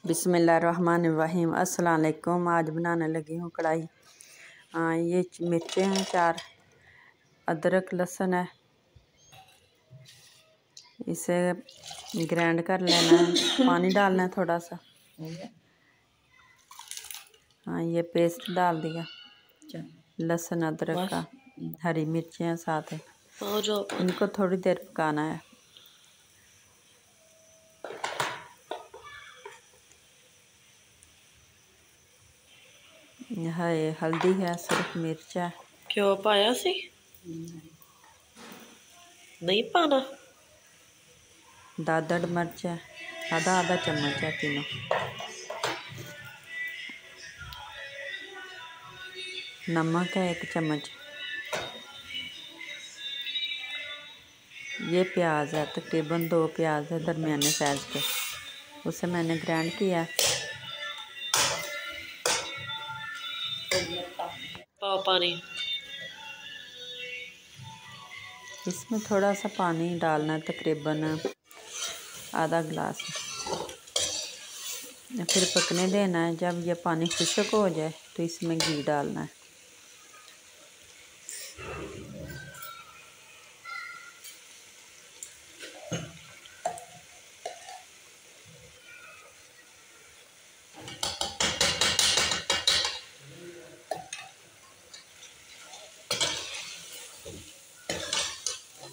बिस्मिल्लाहिर्रहमानिर्रहीम। अस्सलाम वालेकुम। आज बनाने लगी हूँ कढ़ाई। ये मिर्चें हैं 4, अदरक लहसुन है, इसे ग्राइंड कर लेना है। पानी डालना है थोड़ा सा। हाँ, ये पेस्ट डाल दिया लहसुन अदरक का। हरी मिर्चें हैं साथ है, इनको थोड़ी देर पकाना है। है हल्दी है, सिर्फ मिर्च है। क्यों पाया सी? नहीं पाना। दादड़ मिर्च है, आधा आधा चम्मच है तीनों। नमक है 1 चम्मच। ये प्याज है, तकरीबन 2 प्याज है दरमियाने साइज के, उसे मैंने ग्राइंड किया। पानी, इसमें थोड़ा सा पानी डालना है, तकरीबन आधा गिलास। फिर पकने देना है। जब यह पानी खुश्क हो जाए तो इसमें घी डालना है।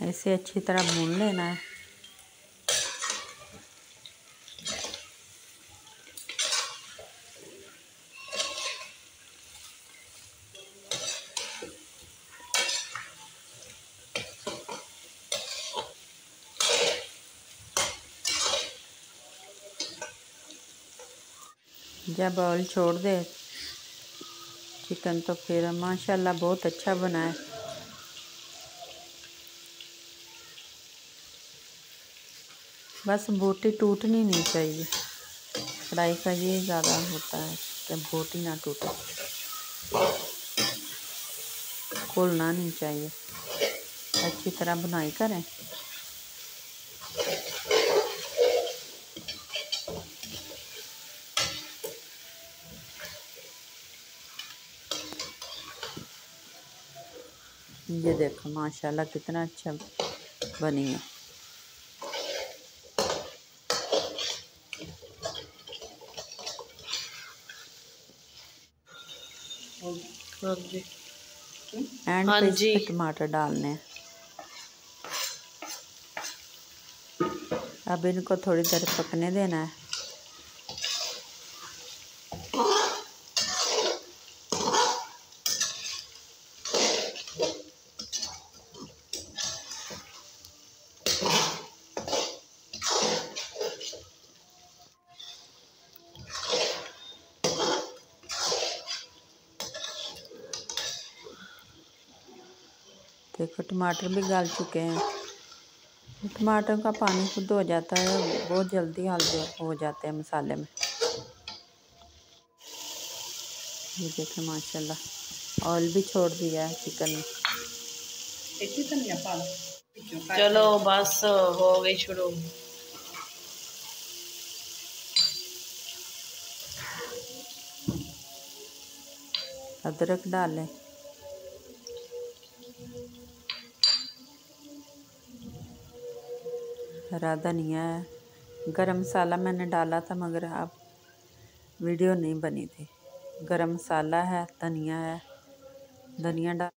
ऐसे अच्छी तरह भून लेना है। जब ऑयल छोड़ दे चिकन तो फिर माशाल्लाह बहुत अच्छा बना है। बस बोटी टूटनी नहीं चाहिए। कढ़ाई का ये ज़्यादा होता है कि बोटी ना टूटे, खोलना नहीं चाहिए। अच्छी तरह बुनाई करें। ये देखो माशाल्लाह कितना अच्छा बनी है। हाँ जी, एंड पे इस पे टमाटर डालने हैं। अब इनको थोड़ी देर पकने देना है। देखो टमाटर भी गल चुके हैं। टमाटर का पानी खुद हो जाता है, बहुत जल्दी हो जाते हैं मसाले में। ये देखें माशाल्लाह ऑयल भी छोड़ दिया है चिकन में। चलो बस हो गई शुरू। अदरक डालें, हरा धनिया है। गरम मसाला मैंने डाला था मगर अब वीडियो नहीं बनी थी। गरम मसाला है, धनिया है, धनिया डाल